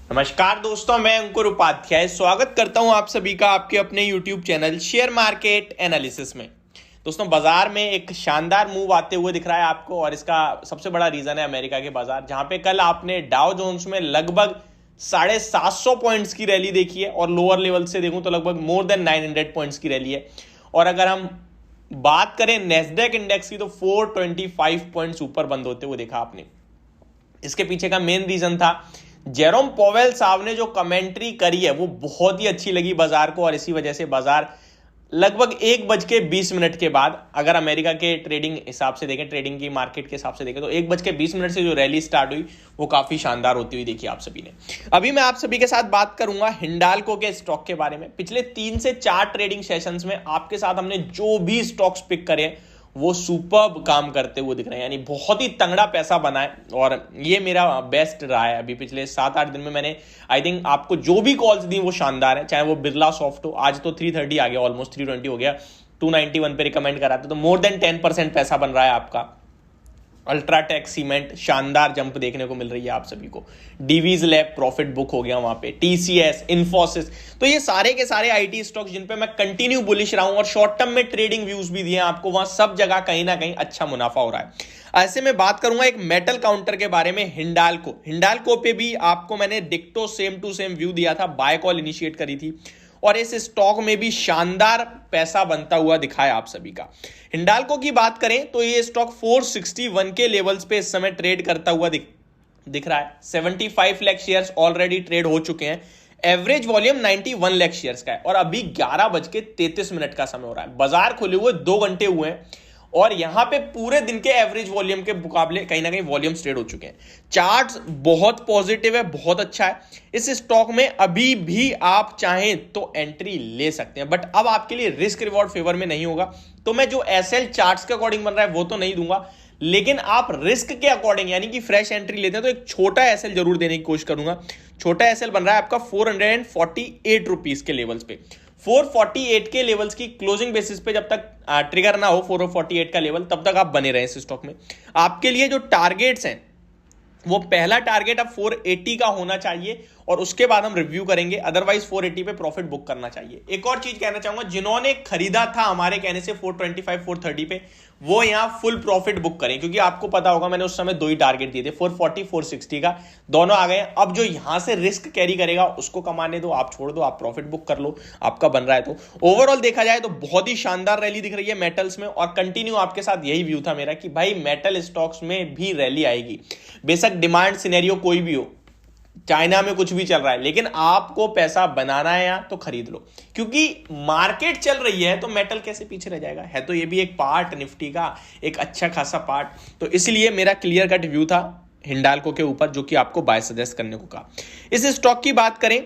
नमस्कार दोस्तों, मैं अंकुर उपाध्याय स्वागत करता हूं आप सभी का आपके अपने YouTube channel share market analysis में। दोस्तों, बाजार में एक शानदार मूव आते हुए दिख रहा है आपको और इसका सबसे बड़ा रीजन है अमेरिका के बाजार, जहां पे कल आपने डाउ जोन्स में लगभग 750 पॉइंट्स की रैली देखी है और लोअर लेवल से देखूं तो लगभग मोर देन 900 पॉइंट्स की रैली है। और अगर हम बात करें नेस्डेक इंडेक्स की तो 425 पॉइंट्स ऊपर बंद होते हुए देखा आपने। इसके पीछे का मेन रीजन था जेरोम पोवेल साहब ने जो कमेंट्री करी है वो बहुत ही अच्छी लगी बाजार को, और इसी वजह से बाजार लगभग 1:20 के बाद, अगर अमेरिका के ट्रेडिंग हिसाब से देखें, ट्रेडिंग की मार्केट के हिसाब से देखें तो 1:20 से जो रैली स्टार्ट हुई वो काफी शानदार होती हुई देखी आप सभी ने। अभी मैं आप सभी के साथ बात करूंगा हिंडाल्को के स्टॉक के बारे में। पिछले 3 से 4 ट्रेडिंग सेशंस में आपके साथ हमने जो भी स्टॉक्स पिक करे वो सुपर्ब काम करते हुए दिख रहे हैं, यानी बहुत ही तगड़ा पैसा बना है और ये मेरा बेस्ट रहा है। अभी पिछले 7-8 दिन में मैंने आई थिंक आपको जो भी कॉल्स दी वो शानदार है, चाहे वो बिरला सॉफ्ट हो, आज तो 330 आ गया, ऑलमोस्ट 320 हो गया, 291 पे रिकमेंड करा था, तो मोर देन 10% पैसा बन रहा है आपका। अल्ट्राटेक सीमेंट शानदार जंप देखने को मिल रही है आप सभी को। डीवीज लैब प्रॉफिट बुक हो गया वहां पे, टीसीएस, इन्फोसिस, तो ये सारे के सारे आईटी स्टॉक्स जिन पे मैं कंटिन्यू बुलिश रहा हूं और शॉर्ट टर्म में ट्रेडिंग व्यूज भी दिए आपको, वहां सब जगह कहीं ना कहीं अच्छा मुनाफा हो रहा है। ऐसे में बात करूंगा एक मेटल काउंटर के बारे में, हिंडाल्को पे भी आपको मैंने डिक्टो सेम टू सेम व्यू दिया था, बाय कॉल इनिशिएट करी थी और इस स्टॉक में भी शानदार पैसा बनता हुआ दिखाया आप सभी का। हिंडाल्को की बात करें तो ये स्टॉक 461 के लेवल्स पे इस समय ट्रेड करता हुआ दिख रहा है। 75 लाख शेयर्स ऑलरेडी ट्रेड हो चुके हैं। एवरेज वॉल्यूम 91 लाख शेयर्स का है और अभी 11:33 का समय हो रहा है। बाजार खुले हुए 2 घंटे हुए हैं और यहां पे पूरे दिन के एवरेज वॉल्यूम के मुकाबले कहीं ना कहीं वॉल्यूम्स ट्रेड हो चुके हैं। चार्ट्स बहुत पॉजिटिव है, बहुत अच्छा है। इस स्टॉक में अभी भी आप चाहें तो एंट्री ले सकते हैं, बट अब आपके लिए रिस्क रिवॉर्ड फेवर में नहीं होगा, तो मैं जो एसएल चार्ट्स के अकॉर्डिंग बन रहा है वो तो नहीं दूंगा, लेकिन आप रिस्क के अकॉर्डिंग यानी कि फ्रेश एंट्री लेते हैं तो एक छोटा एसएल जरूर देने की कोशिश करूंगा। छोटा एसएल बन रहा है आपका 448 रुपीज के लेवल्स पे। 448 के लेवल्स की क्लोजिंग बेसिस पे जब तक ट्रिगर ना हो 448 का लेवल, तब तक आप बने रहे इस स्टॉक में। आपके लिए जो टारगेट्स हैं वो पहला टारगेट अब 480 का होना चाहिए और उसके बाद हम रिव्यू करेंगे, अदरवाइज 480 पे प्रॉफिट बुक करना चाहिए। एक और चीज कहना चाहूंगा, जिन्होंने खरीदा था हमारे कहने से 425 430 पे, वो यहां फुल प्रॉफिट बुक करें, क्योंकि आपको पता होगा मैंने उस समय 2 ही टारगेट दिए थे, 440 460 का, दोनों आ गए। अब जो यहां से रिस्क कैरी करेगा उसको कमाने दो, आप छोड़ दो, आप प्रॉफिट बुक कर लो, आपका बन रहा है। तो ओवरऑल देखा जाए तो बहुत ही शानदार रैली दिख रही है मेटल्स में और कंटिन्यू आपके साथ यही व्यू था मेरा कि भाई मेटल स्टॉक्स में भी रैली आएगी। बेशक डिमांड सिनेरियो कोई भी हो, चाइना में कुछ भी चल रहा है, लेकिन आपको पैसा बनाना है या तो खरीद लो, क्योंकि मार्केट चल रही है तो मेटल कैसे पीछे रह जाएगा। है तो ये भी एक पार्ट निफ्टी का, एक अच्छा खासा पार्ट, तो इसलिए मेरा क्लियर कट व्यू था हिंडाल्को के ऊपर, जो कि आपको बाय सजेस्ट करने को कहा। इस स्टॉक की बात करें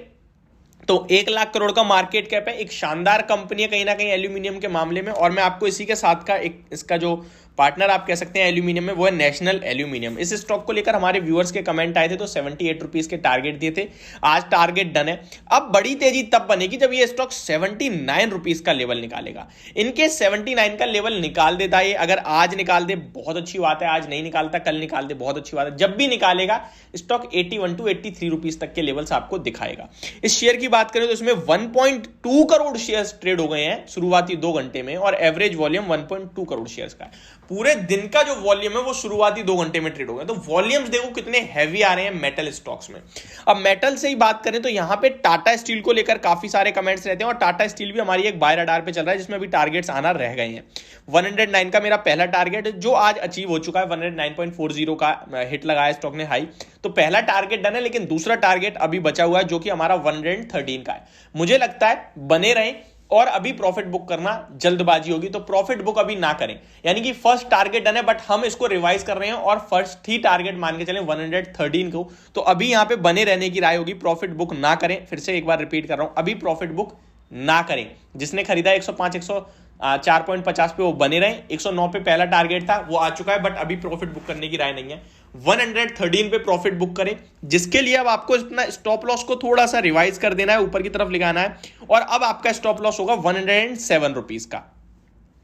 तो 1 लाख करोड़ का मार्केट कैप है, एक शानदार कंपनी है कहीं ना कहीं एल्यूमिनियम के मामले में, और मैं आपको इसी के साथ का एक इसका जो पार्टनर आप कह सकते हैं एल्यूमिनियम में, वो है नेशनल एल्यूमिनियम। इस स्टॉक को लेकर हमारे व्यूअर्स के कमेंट आए थे तो 78 रुपीज के टारगेट दिए थे, आज टारगेट डन है। अब बड़ी तेजी तब बनेगी जब ये स्टॉक 79 रुपीज का लेवल निकालेगा। इनके 79 का लेवल निकाल देता है, अगर आज निकाल दे बहुत अच्छी बात है, आज नहीं निकालता कल निकाल दे बहुत अच्छी बात है, जब भी निकालेगा स्टॉक 81 to 83 रुपीज तक के लेवल्स आपको दिखाएगा। इस शेयर की बात करें तो इसमें 1.2 करोड़ शेयर्स ट्रेड हो गए हैं शुरुआती 2 घंटे में और एवरेज वॉल्यूम 1.2 करोड़ शेयर्स का है। पूरे दिन का जो वॉल्यूम है वो शुरुआती 2 घंटे में ट्रेड हो गया, तो वॉल्यूम्स देखो कितने हैवी आ रहे हैं मेटल स्टॉक्स में। अब मेटल से ही बात करें तो यहां पे टाटा स्टील को लेकर काफी सारे कमेंट्स रहते हैं और टाटा स्टील भी हमारी एक बाय रडार पे चल रहा है, जिसमें अभी टारगेट्स आना रह गए हैं। 109 का मेरा पहला टारगेट जो आज अचीव हो चुका है, 109.40 का हिट लगाया स्टॉक ने हाई, तो पहला टारगेट डन है, लेकिन दूसरा टारगेट अभी बचा हुआ है जो कि हमारा 113 का है। मुझे लगता है बने रहें और अभी प्रॉफिट बुक करना जल्दबाजी होगी, तो प्रॉफिट बुक अभी ना करें, यानी कि फर्स्ट टारगेट डन है बट हम इसको रिवाइज कर रहे हैं और फर्स्ट ही टारगेट मान के चलें 113 को, तो अभी यहां पे बने रहने की राय होगी, प्रॉफिट बुक ना करें। फिर से एक बार रिपीट कर रहा हूं, अभी प्रॉफिट बुक ना करें। जिसने खरीदा 105 104.50 पे वो बने रहे, 109 पे पहला टारगेट था वो आ चुका है, बट अभी प्रॉफिट बुक करने की राय नहीं है। 113 पे प्रॉफिट बुक करें, जिसके लिए अब आपको अपना स्टॉप लॉस को थोड़ा सा रिवाइज कर देना है, ऊपर की तरफ लिखाना है, और अब आपका स्टॉप लॉस होगा 107 रुपीज का।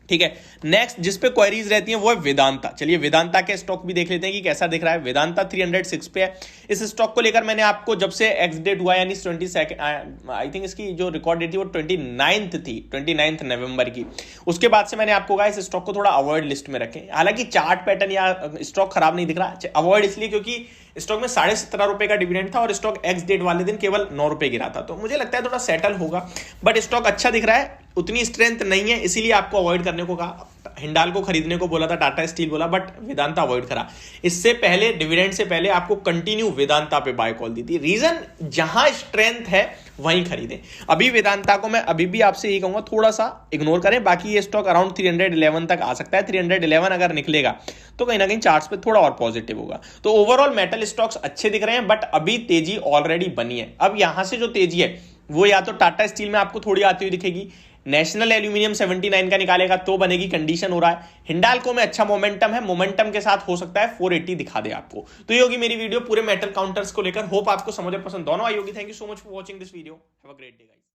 ठीक है। नेक्स्ट जिस पे क्वेरीज रहती हैं वो है वेदांता। चलिए वेदांता के स्टॉक भी देख लेते हैं कि कैसा दिख रहा है। वेदांता 306 पे है। इस स्टॉक को लेकर मैंने आपको जब से एक्स डेट हुआ यानी 22 आई थिंक इसकी जो रिकॉर्ड डेट थी वो 29 थी, 29 नवंबर की। उसके बाद से मैंने आपको कहा इस स्टॉक को थोड़ा अवॉइड लिस्ट में रखें। हालांकि चार्ट पैटर्न या स्टॉक खराब नहीं दिख रहा, अवॉइड इसलिए क्योंकि स्टॉक में 17.5 रुपए का डिविडेंड था और स्टॉक एक्स डेट वाले दिन केवल 9 रुपए गिरा था, तो मुझे लगता है थोड़ा सेटल होगा। बट स्टॉक अच्छा दिख रहा है, उतनी स्ट्रेंथ नहीं है, इसीलिए आपको अवॉइड करने को कहा। हिंडाल को खरीदने को बोला था, टाटा स्टील बोला, बट वेदांता अवॉइड करा। इससे पहले डिविडेंड से पहले आपको कंटिन्यू वेदांता पे बाय कॉल दी थी। रीजन जहां स्ट्रेंथ है वहीं खरीदें। अभी वेदांता को मैं अभी भी आपसे यही कहूंगा थोड़ा सा इग्नोर करें। बाकी ये स्टॉक अराउंड 311 तक आ सकता है। 311 अगर निकलेगा तो कहीं ना कहीं चार्ट्स पे थोड़ा और पॉजिटिव होगा। तो ओवरऑल मेटल स्टॉक्स अच्छे दिख रहे हैं, बट अभी तेजी ऑलरेडी बनी है। अब यहां से जो तेजी है वो या तो टाटा स्टील में आपको थोड़ी आती हुई दिखेगी, नेशनल एल्यूमिनियम 79 का निकालेगा तो बनेगी, कंडीशन हो रहा है। हिंडाल्को में अच्छा मोमेंटम है, मोमेंटम के साथ हो सकता है 480 दिखा दे आपको। तो ये होगी मेरी वीडियो पूरे मेटल काउंटर्स को लेकर। होप आपको समझ और पसंद दोनों आई होगी। Thank you so much for watching this video. Have a great day guys.